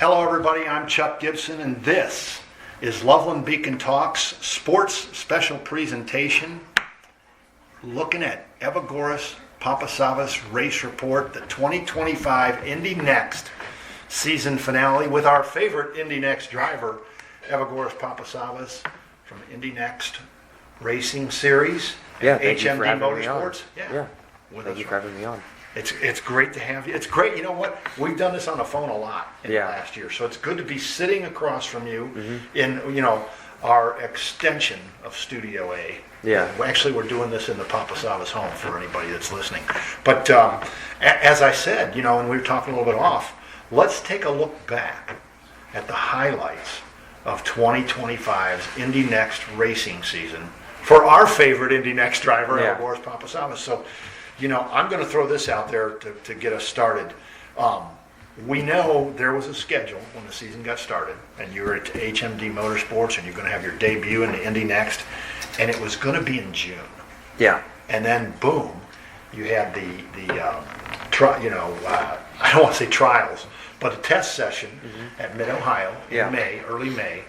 Hello everybody, I'm Chuck Gibson and this is Loveland Beacon Talks Sports Special Presentation looking at Evagoras Papasavvas Race Report, the 2025 Indy NXT season finale with our favorite Indy NXT driver, Evagoras Papasavvas from Indy NXT Racing Series, HMD Motorsports. Thank you for having me on. It's great to have you. It's great. You know what? We've done this on the phone a lot in the last year, so it's good to be sitting across from you in our extension of Studio A. Yeah. Actually, we're doing this in the Papasavvas home for anybody that's listening. But as I said, and we were talking a little bit off, let's take a look back at the highlights of 2025's Indy NXT Racing season for our favorite Indy NXT driver, Evagoras Papasavvas. So, I'm going to throw this out there to get us started. We know there was a schedule when the season got started, and you were at HMD Motorsports, and you're going to have your debut in the Indy NXT, and it was going to be in June. Yeah. And then, boom, you had I don't want to say trials, but a test session at Mid-Ohio in May, early May,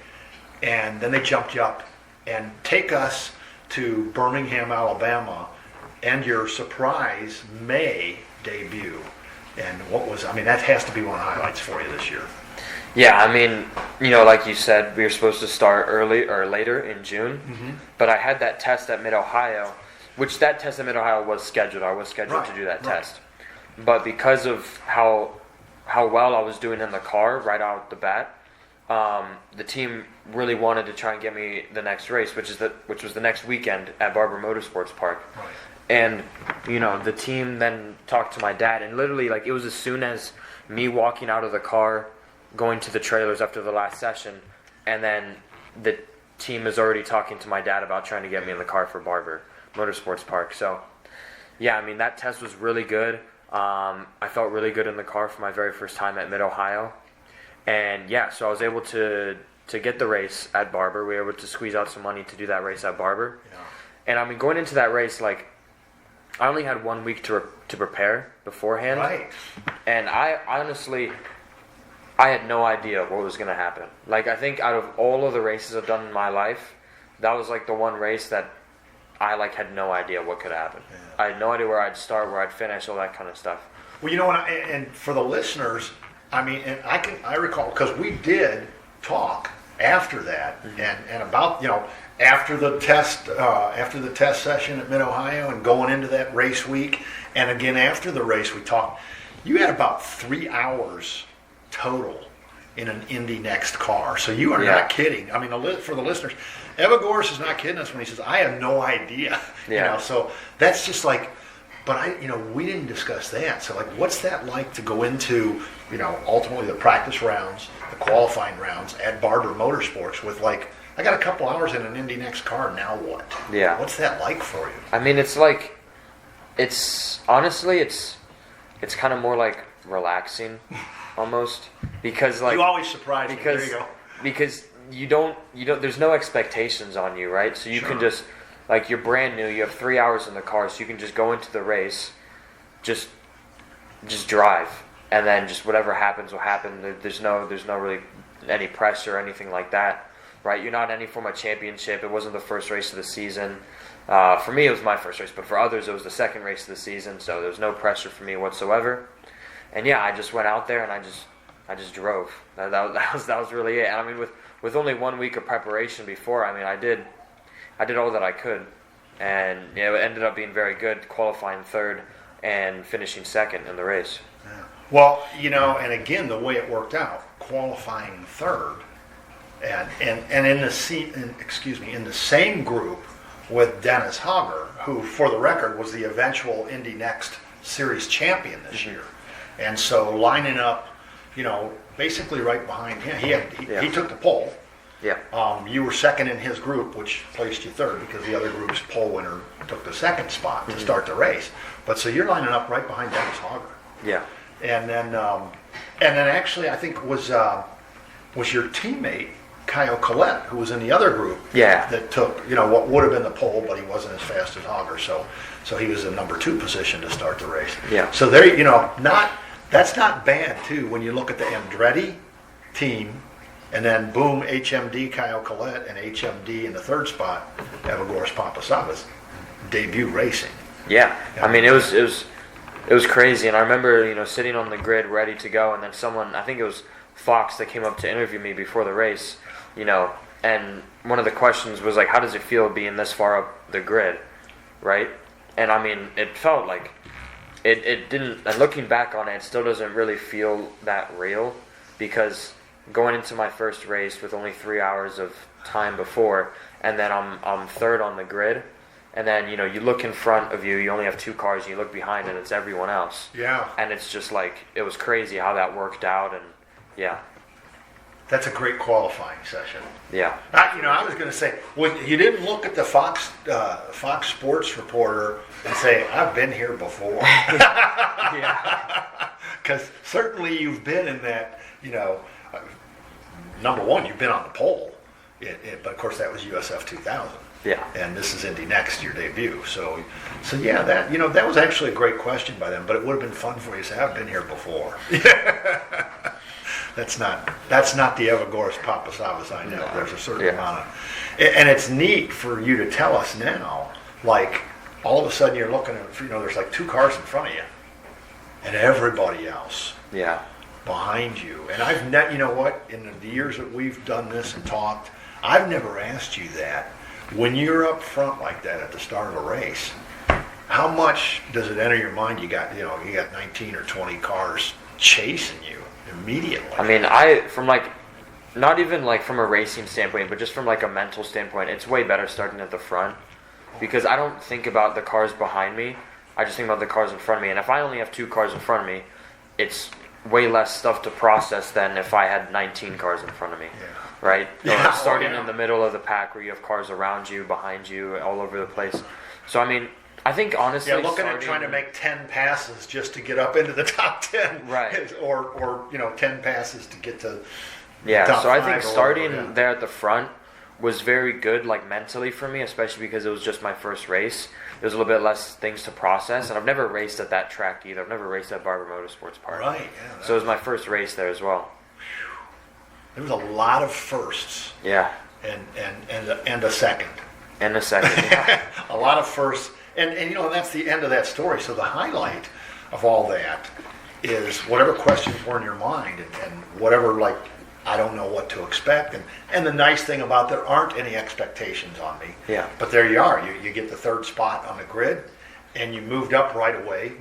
and then they jumped you up and take us to Birmingham, Alabama, and your surprise May debut. And that has to be one of the highlights for you this year. Yeah, like you said, we were supposed to start early or later in June, but I had that test at Mid-Ohio, which that test at Mid-Ohio was scheduled. I was scheduled to do that test. But because of how well I was doing in the car right out the bat, the team really wanted to try and get me the next race, which was the next weekend at Barber Motorsports Park. Right. And, the team then talked to my dad, and literally, it was as soon as me walking out of the car, going to the trailers after the last session, and then the team is already talking to my dad about trying to get me in the car for Barber Motorsports Park. So, that test was really good. I felt really good in the car for my very first time at Mid-Ohio. And, so I was able to get the race at Barber. We were able to squeeze out some money to do that race at Barber. Yeah. And, going into that race, I only had 1 week to prepare beforehand. Right. And I honestly had no idea what was going to happen. I think out of all of the races I've done in my life, that was the one race that I had no idea what could happen. Yeah. I had no idea where I'd start, where I'd finish, all that kind of stuff. Well, and for the listeners, I recall, because we did talk after that and about, after the test session at Mid-Ohio and going into that race week, and again after the race we talked, you had about 3 hours total in an Indy NXT car. So you are not kidding. For the listeners, Evagoras is not kidding us when he says, I have no idea. Yeah. So that's just but we didn't discuss that. So what's that like to go into, ultimately the practice rounds, the qualifying rounds at Barber Motorsports with I got a couple hours in an Indy NXT car, now what? Yeah. What's that like for you? It's kind of more relaxing almost, because you always surprise me. There you go. Because you don't there's no expectations on you, right? So you can just you're brand new, you have 3 hours in the car, so you can just go into the race, just drive, and then just whatever happens will happen. There's no really any pressure or anything like that. Right, you're not in any form of championship. It wasn't the first race of the season. For me, it was my first race, but for others, it was the second race of the season. So there was no pressure for me whatsoever. And I just went out there and I just drove. That was really it. With only 1 week of preparation before, I did all that I could, and it ended up being very good, qualifying third and finishing second in the race. Yeah. Well, and again, the way it worked out, qualifying third. And in the same group with Dennis Hogger, who, for the record, was the eventual Indy NXT Series champion this year, and so lining up, basically right behind him, he took the pole. Yeah. You were second in his group, which placed you third because the other group's pole winner took the second spot to start the race. But so you're lining up right behind Dennis Hogger. Yeah. And then actually, I think was your teammate Kyle Collette, who was in the other group, that took what would have been the pole, but he wasn't as fast as Hogger, so he was in number 2 position to start the race. Yeah. So there, that's not bad too when you look at the Andretti team, and then boom, HMD Kyle Collette and HMD in the third spot, Evagoras Papasavvas debut racing. Yeah, I mean it was crazy, and I remember sitting on the grid ready to go, and then someone, I think it was Fox, that came up to interview me before the race, and one of the questions was like, how does it feel being this far up the grid, right? And I mean, it felt like it didn't, and looking back on it, it still doesn't really feel that real, because going into my first race with only 3 hours of time before, and then I'm third on the grid, and then you look in front of you, you only have 2 cars, and you look behind, and it's everyone else. Yeah. And it's just like, it was crazy how that worked out, and yeah. That's a great qualifying session. Yeah. I was going to say, well, you didn't look at the Fox Sports reporter and say, "I've been here before." Yeah. Because certainly you've been in that. Number one, you've been on the pole, but of course that was USF 2000. Yeah. And this is Indy NXT, your debut. So yeah, that was actually a great question by them. But it would have been fun for you to say, "I've been here before." That's not the Evagoras Papasavvas I know. No. There's a certain amount of, and it's neat for you to tell us now. Like all of a sudden you're looking at, there's like 2 cars in front of you, and everybody else behind you. And I've you know what? In the years that we've done this and talked, I've never asked you that. When you're up front like that at the start of a race, how much does it enter your mind? You got 19 or 20 cars chasing you immediately. I mean, from not even like from a racing standpoint, but just from like a mental standpoint, it's way better starting at the front, because I don't think about the cars behind me. I just think about the cars in front of me. And if I only have 2 cars in front of me, it's way less stuff to process than if I had 19 cars in front of me. Yeah. Right? Yeah. Starting in the middle of the pack where you have cars around you, behind you, all over the place. So I mean, I think honestly, looking at trying to make 10 passes just to get up into the top 10, right? Or 10 passes to get to top 5. I think starting there at the front was very good, like mentally for me, especially because it was just my first race. There's a little bit less things to process, and I've never raced at that track either. I've never raced at Barber Motorsports Park. Right. Yeah, so it was my first race there as well. There was a lot of firsts. Yeah. And a second. And a second. Yeah. A lot of firsts. And that's the end of that story. So the highlight of all that is whatever questions were in your mind and whatever, like, I don't know what to expect. And the nice thing about there aren't any expectations on me. Yeah. But there you are. You get the third spot on the grid, and you moved up right away,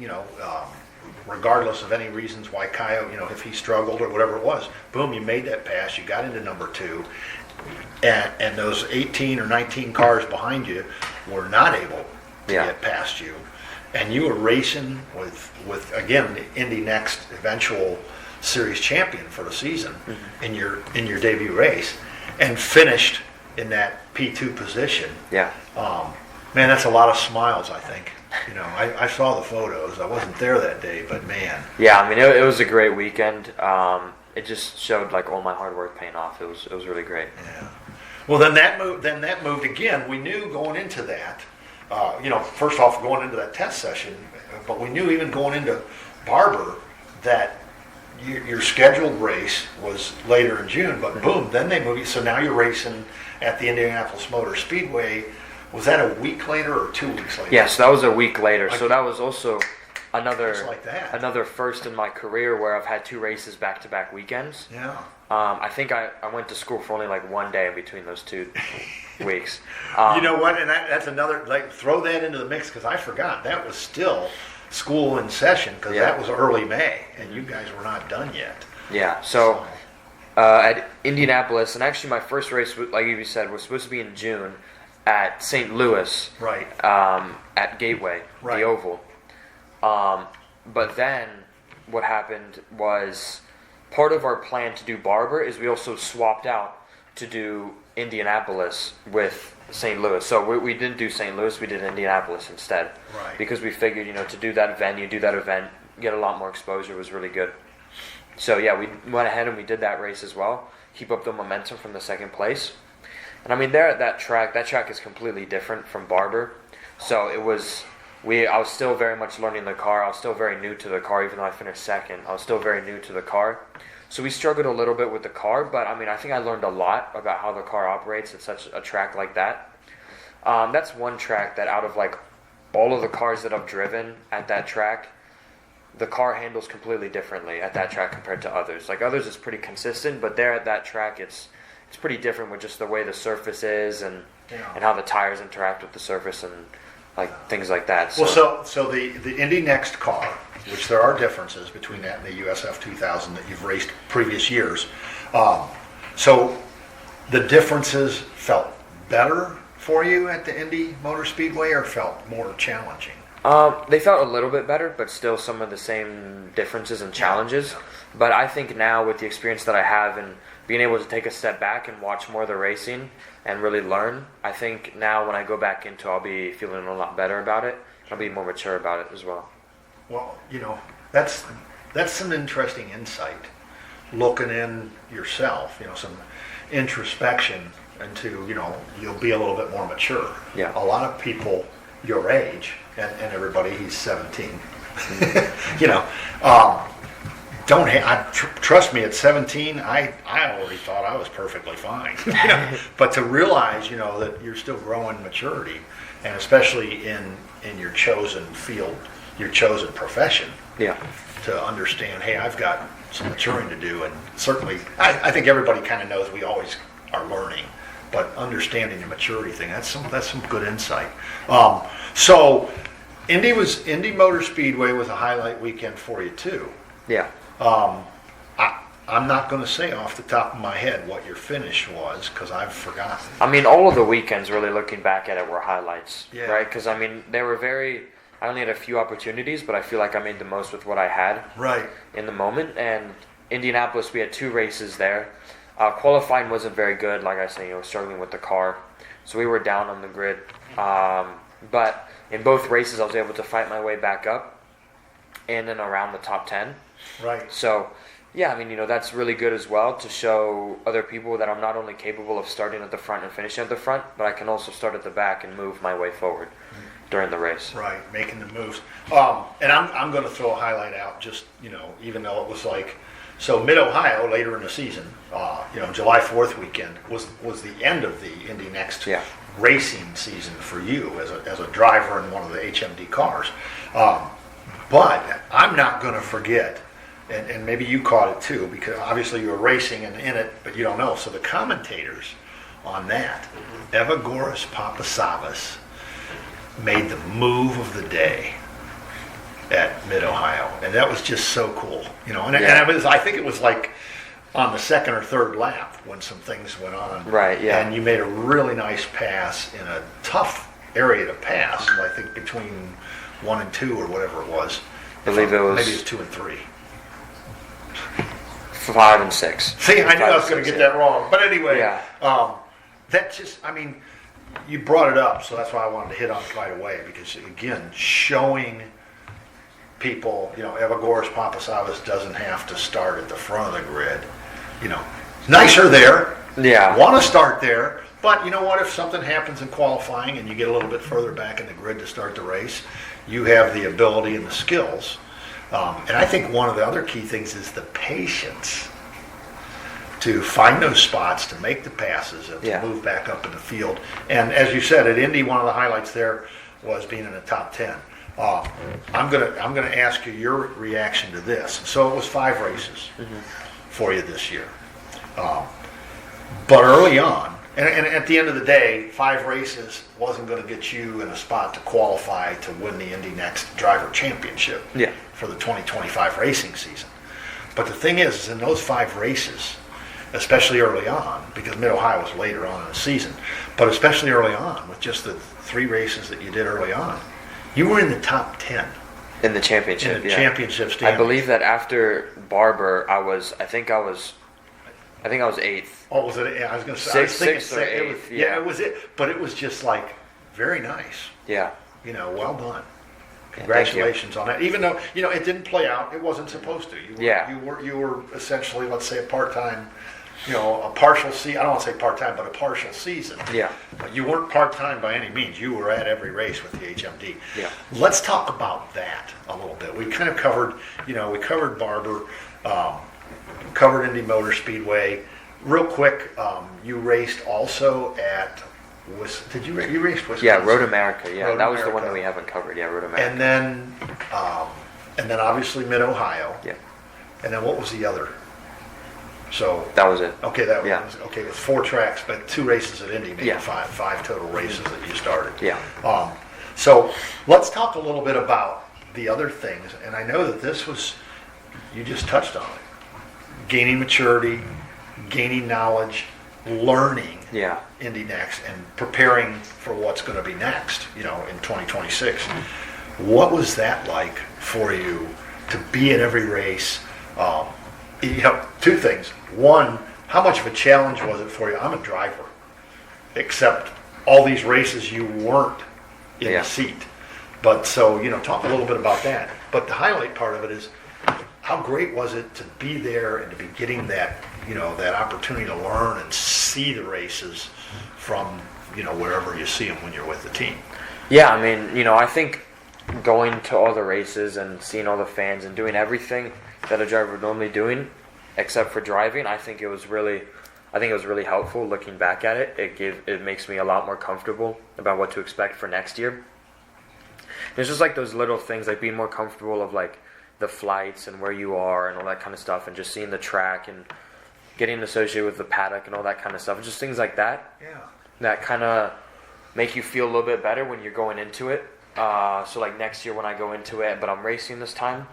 regardless of any reasons why Kyle, if he struggled or whatever it was. Boom, you made that pass. You got into number 2. And those 18 or 19 cars behind you were not able to get past you, and you were racing with again the Indy NXT eventual series champion for the season in your debut race, and finished in that P2 position. Yeah. Man, that's a lot of smiles. I think. I saw the photos. I wasn't there that day, but man. Yeah, I mean it was a great weekend. It just showed like all my hard work paying off. It was really great. Yeah. Well, then that moved again. We knew going into that. First off, going into that test session, but we knew even going into Barber that your scheduled race was later in June, but boom, then they moved you. So now you're racing at the Indianapolis Motor Speedway. Was that a week later or 2 weeks later? Yes, that was a week later. So that was also another first in my career where I've had 2 races back-to-back weekends. Yeah. I think I went to school for only like 1 day in between those 2 weeks. You know what? And that's another, throw that into the mix, because I forgot. That was still school in session, because that was early May, and you guys were not done yet. Yeah. So at Indianapolis, and actually my first race, like you said, was supposed to be in June at St. Louis. Right. At Gateway, right. The Oval. But then what happened was part of our plan to do Barber is we also swapped out to do Indianapolis with St. Louis. So we didn't do St. Louis, we did Indianapolis instead. Right. Because we figured, to do that venue, do that event, get a lot more exposure was really good. So yeah, we went ahead and we did that race as well, keep up the momentum from the second place. And I mean, there at that track is completely different from Barber. So I was still very much learning the car. I was still very new to the car, even though I finished second. I was still very new to the car. So we struggled a little bit with the car, but I mean, I think I learned a lot about how the car operates at such a track like that. That's one track that out of like all of the cars that I've driven at that track, the car handles completely differently at that track compared to others. Like others, it's pretty consistent, but there at that track, it's pretty different with just the way the surface is and how the tires interact with the surface and like things like that. So. Well, so the Indy NXT car, which there are differences between that and the USF 2000 that you've raced previous years. So the differences felt better for you at the Indy Motor Speedway or felt more challenging? They felt a little bit better, but still some of the same differences and challenges. But I think now with the experience that I have and being able to take a step back and watch more of the racing and really learn, I think now when I go back into it, I'll be feeling a lot better about it. I'll be more mature about it as well. Well, that's some interesting insight. Looking in yourself, some introspection into, you'll be a little bit more mature. Yeah. A lot of people your age, and everybody, he's 17, trust me, at 17, I already thought I was perfectly fine. But to realize, that you're still growing maturity, and especially in your chosen field, your chosen profession, to understand, hey, I've got some maturing to do, and certainly, I think everybody kind of knows we always are learning, but understanding the maturity thing, that's some good insight. So, Indy Motor Speedway was a highlight weekend for you too. Yeah. I'm not going to say off the top of my head what your finish was because I've forgotten. I mean, all of the weekends, really looking back at it, were highlights, right? Because I mean, they were I only had a few opportunities, but I feel like I made the most with what I had in the moment. And Indianapolis, we had 2 races there. Qualifying wasn't very good, like I say, struggling with the car. So we were down on the grid. But in both races, I was able to fight my way back up in and around the top 10. Right. So, yeah, I mean, that's really good as well to show other people that I'm not only capable of starting at the front and finishing at the front, but I can also start at the back and move my way forward during the race. Right, making the moves. And I'm going to throw a highlight out just, even though it was like, so Mid-Ohio later in the season, July 4th weekend was the end of the Indy NXT racing season for you as a driver in one of the HMD cars. But I'm not going to forget, and maybe you caught it too, because obviously you were racing and in it, but you don't know. So the commentators on that, Evagoras Papasavvas, made the move of the day at Mid-Ohio, and that was just so cool, and I think it was like on the second or third lap when some things went on, right? Yeah, and you made a really nice pass in a tough area to pass. I think between 1 and 2 or whatever it was. I believe it was maybe it's 2 and 3, 5 and 6. See, I knew I was going to get that wrong, but anyway, that just, I mean, you brought it up, so that's why I wanted to hit on it right away, because again, showing people, Evagoras Papasavvas doesn't have to start at the front of the grid. Nicer there. Yeah. Want to start there, but you know what? If something happens in qualifying and you get a little bit further back in the grid to start the race, you have the ability and the skills. And I think one of the other key things is the patience to find those spots, to make the passes, and to move back up in the field. And as you said, at Indy, one of the highlights there was being in the top 10. I'm gonna ask you your reaction to this. So it was 5 races for you this year, but early on, and at the end of the day, 5 races wasn't going to get you in a spot to qualify to win the Indy NXT Driver Championship for the 2025 racing season. But the thing is in those 5 races, especially early on, because Mid-Ohio was later on in the season, but especially early on, with just the 3 races that you did early on, you were in the top 10. In the championship, in the championship standings. I believe that after Barber, I think I was 8th. Oh, was it? I was going to say 6th or 8th. It was it. But it was just like very nice. Yeah. Well done. Congratulations on that. Even though it didn't play out, it wasn't supposed to. You were essentially, let's say, a part-time. A partial season. I don't want to say part-time, but a partial season. Yeah. But you weren't part-time by any means. You were at every race with the HMD. Yeah. Let's talk about that a little bit. We kind of covered, we covered Barber. covered Indy Motor Speedway. Real quick, you raced also at, you raced Wisconsin? Yeah, Road America. Yeah, Road that was the America. one that we haven't covered. Yeah, Road America. And then obviously Mid-Ohio. Yeah. And then what was the other? So That was it. okay, that Yeah. was okay. It's 4 tracks, but 2 races at Indy, maybe Yeah. five total races that you started. Yeah. So let's talk a little bit about the other things. And I know that this was, you just touched on it, gaining maturity, gaining knowledge, learning. Yeah. Indy NXT and preparing for what's going to be next, in 2026. What was that like for you to be in every race? 2 things. One, how much of a challenge was it for you? I'm a driver, except all these races you weren't in the seat. But so, talk a little bit about that. But the highlight part of it is, how great was it to be there and to be getting that, that opportunity to learn and see the races from, wherever you see them when you're with the team? Yeah, I mean, I think going to all the races and seeing all the fans and doing everything that a driver would normally doing, except for driving, I think it was really helpful looking back at it. It makes me a lot more comfortable about what to expect for next year. It's just like those little things, like being more comfortable of like the flights and where you are and all that kind of stuff, and just seeing the track and getting associated with the paddock and all that kind of stuff. Just things like that. Yeah. That kind of make you feel a little bit better when you're going into it. So like next year when I go into it, but I'm racing this time,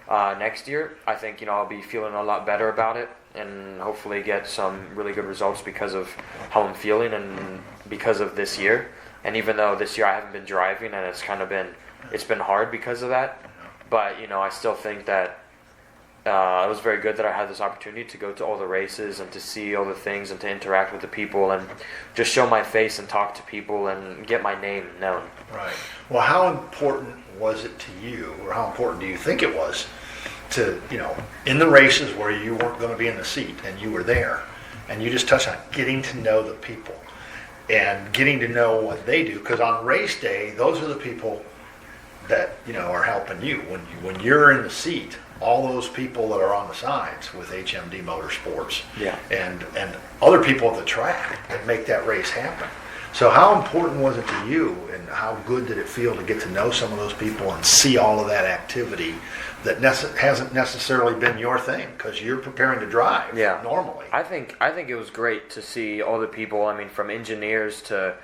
next year, I think, I'll be feeling a lot better about it and hopefully get some really good results because of how I'm feeling and because of this year. And even though this year I haven't been driving and it's been hard because of that, but, I still think that it was very good that I had this opportunity to go to all the races and to see all the things and to interact with the people and just show my face and talk to people and get my name known. Right. Well, how important was it to you, or how important do you think it was to, in the races where you weren't going to be in the seat and you were there, and you just touched on getting to know the people and getting to know what they do? Because on race day, those are the people that, are helping you. When you're in the seat, all those people that are on the sides with HMD Motorsports, and other people at the track that make that race happen. So how important was it to you, and how good did it feel to get to know some of those people and see all of that activity that hasn't necessarily been your thing because you're preparing to drive normally? I think it was great to see all the people. I mean, from engineers to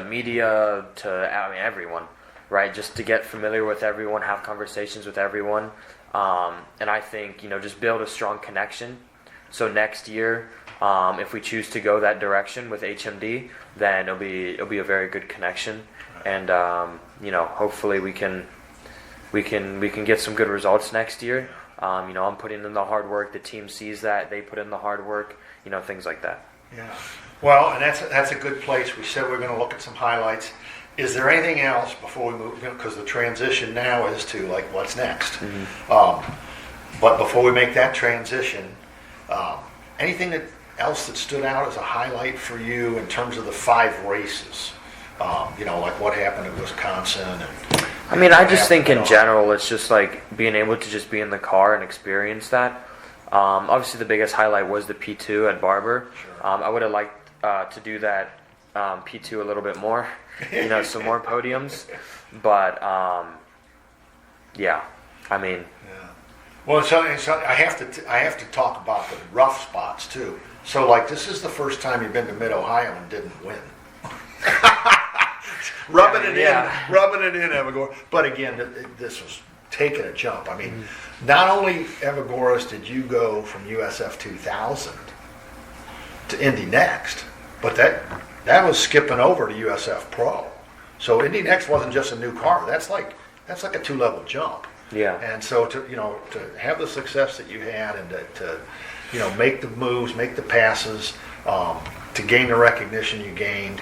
media to everyone, right? Just to get familiar with everyone, have conversations with everyone. And I think, just build a strong connection. So next year, if we choose to go that direction with HMD, then it'll be a very good connection. Right. And, hopefully we can get some good results next year. I'm putting in the hard work. The team sees that. They put in the hard work, things like that. Yeah. Well, and that's a good place. We said we're going to look at some highlights. Is there anything else before we move? Because the transition now is to what's next. Mm-hmm. But before we make that transition, anything else that stood out as a highlight for you in terms of the 5 races? Like what happened in Wisconsin? I just think in general, it's just like being able to just be in the car and experience that. Obviously, the biggest highlight was the P2 at Barber. Sure. I would have liked to do that P2 a little bit more. Some more podiums, but yeah. Well, so I have to talk about the rough spots too. So this is the first time you've been to Mid-Ohio and didn't win. rubbing it in, Evagoras. But again, this was taking a jump. Not only Evagoras did you go from USF 2000 to Indy NXT, but that was skipping over to USF Pro. So Indy NXT wasn't just a new car. That's like a 2-level jump. Yeah. And so to have the success that you had and to make the moves, make the passes, to gain the recognition you gained,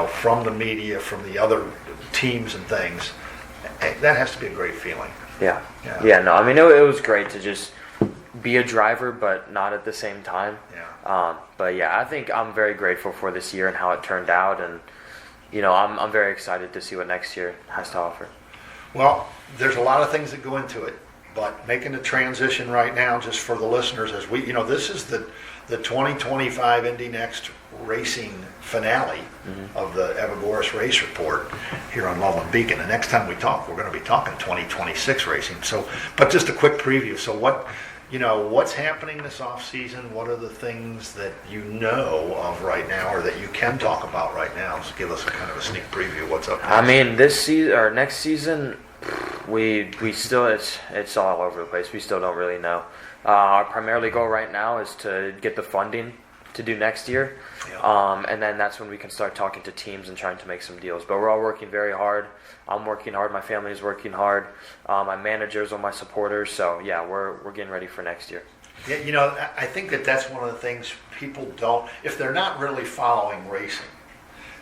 from the media, from the other teams and things, that has to be a great feeling. Yeah. It was great to just be a driver, but not at the same time. Yeah. But yeah, I think I'm very grateful for this year and how it turned out, and I'm very excited to see what next year has to offer. Well, there's a lot of things that go into it, but making the transition right now, just for the listeners, as we, this is the 2025 Indy NXT Racing finale of the Evagoras Race Report here on Loveland Beacon. The next time we talk, we're going to be talking 2026 racing. So, but just a quick preview. So what's happening this off season? What are the things that you know of right now, or that you can talk about right now? So give us a kind of a sneak preview. What's up next? I mean, this season or next season, we still it's all over the place. We still don't really know. Our primarily goal right now is to get the funding to do next year, and then that's when we can start talking to teams and trying to make some deals. But we're all working very hard. I'm working hard. My family is working hard. My managers are my supporters. So yeah, we're getting ready for next year. Yeah, I think that's one of the things people don't, if they're not really following racing.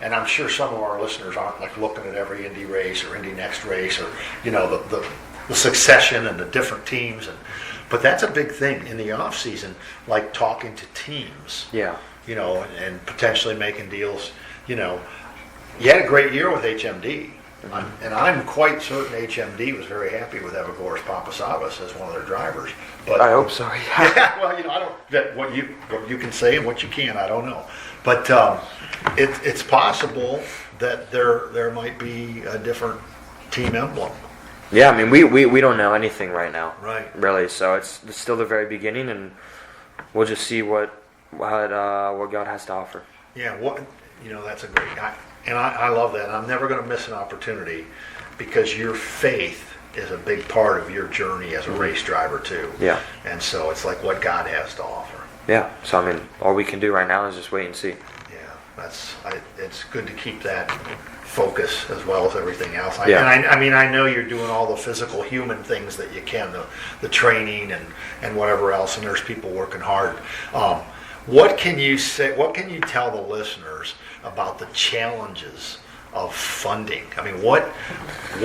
And I'm sure some of our listeners aren't like looking at every Indy race or Indy NXT race, or the succession and the different teams, but that's a big thing in the off season, like talking to teams. Yeah. And potentially making deals. You had a great year with HMD, and I'm quite certain HMD was very happy with Evagoras Papasavvas as one of their drivers. But I hope so. Yeah. Well, I don't. What you can say and what you can't, I don't know. But it's possible that there might be a different team emblem. Yeah, I mean, we don't know anything right now. Right. Really, so it's still the very beginning, and we'll just see what God has to offer. Yeah, that's a great guy. And I love that. I'm never going to miss an opportunity, because your faith is a big part of your journey as a race driver too. Yeah. And so it's like what God has to offer. Yeah. So I mean, all we can do right now is just wait and see. Yeah, it's good to keep that focus as well as everything else. Yeah. I know you're doing all the physical human things that you can, the training and whatever else, and there's people working hard. What can you say? What can you tell the listeners about the challenges of funding? I mean, what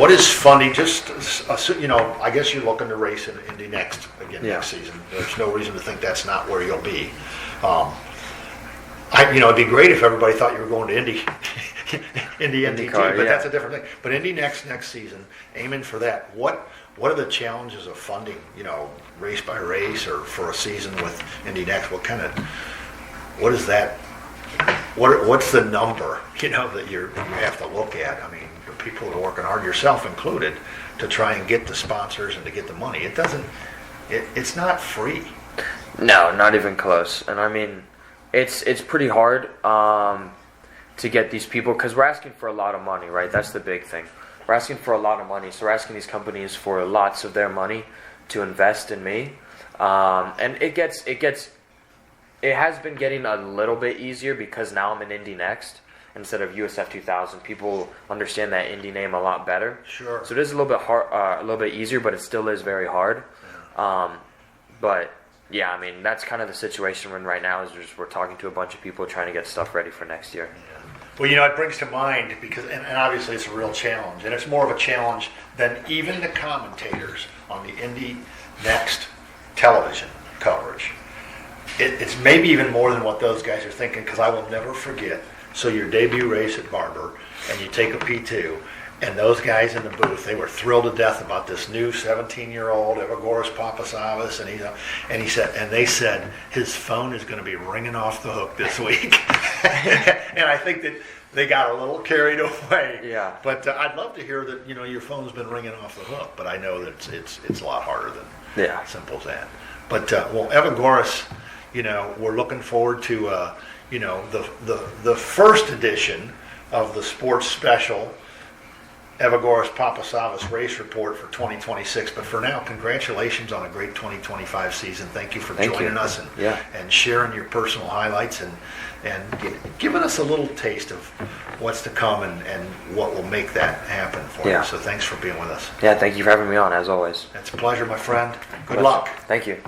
is funding? Just I guess you're looking to race in Indy NXT again next season. There's no reason to think that's not where you'll be. It'd be great if everybody thought you were going to Indy NXT, but that's a different thing. But Indy NXT next season, aiming for that. What are the challenges of funding? Race by race, or for a season with Indy NXT? What is that? What's the number? That you have to look at. I mean, the people that are working hard, yourself included, to try and get the sponsors and to get the money. It's not free. No, not even close. And I mean, it's pretty hard to get these people, because we're asking for a lot of money, right? That's the big thing. We're asking for a lot of money, so we're asking these companies for lots of their money to invest in me, and it has been getting a little bit easier, because now I'm in Indy NXT instead of USF 2000. People understand that Indy name a lot better. Sure. So it is a little bit hard, a little bit easier, but it still is very hard. Yeah. But yeah, I mean, that's kind of the situation we're in right now. Is we're talking to a bunch of people trying to get stuff ready for next year. Yeah. Well, it brings to mind, because, and obviously it's a real challenge, and it's more of a challenge than even the commentators on the Indy NXT television coverage. It's maybe even more than what those guys are thinking, because I will never forget. So your debut race at Barber, and you take a P2, and those guys in the booth, they were thrilled to death about this new 17-year-old Evagoras Papasavvas, and they said his phone is going to be ringing off the hook this week. And I think that they got a little carried away. Yeah. But I'd love to hear that your phone's been ringing off the hook. But I know that it's a lot harder than simple as that. But Evagoras, we're looking forward to the first edition of the sports special Evagoras Papasavvas Race Report for 2026. But for now, congratulations on a great 2025 season. Thank you for joining us and sharing your personal highlights and giving us a little taste of what's to come and what will make that happen for you. So thanks for being with us. Yeah, thank you for having me on, as always. It's a pleasure, my friend. Good luck. Thank you.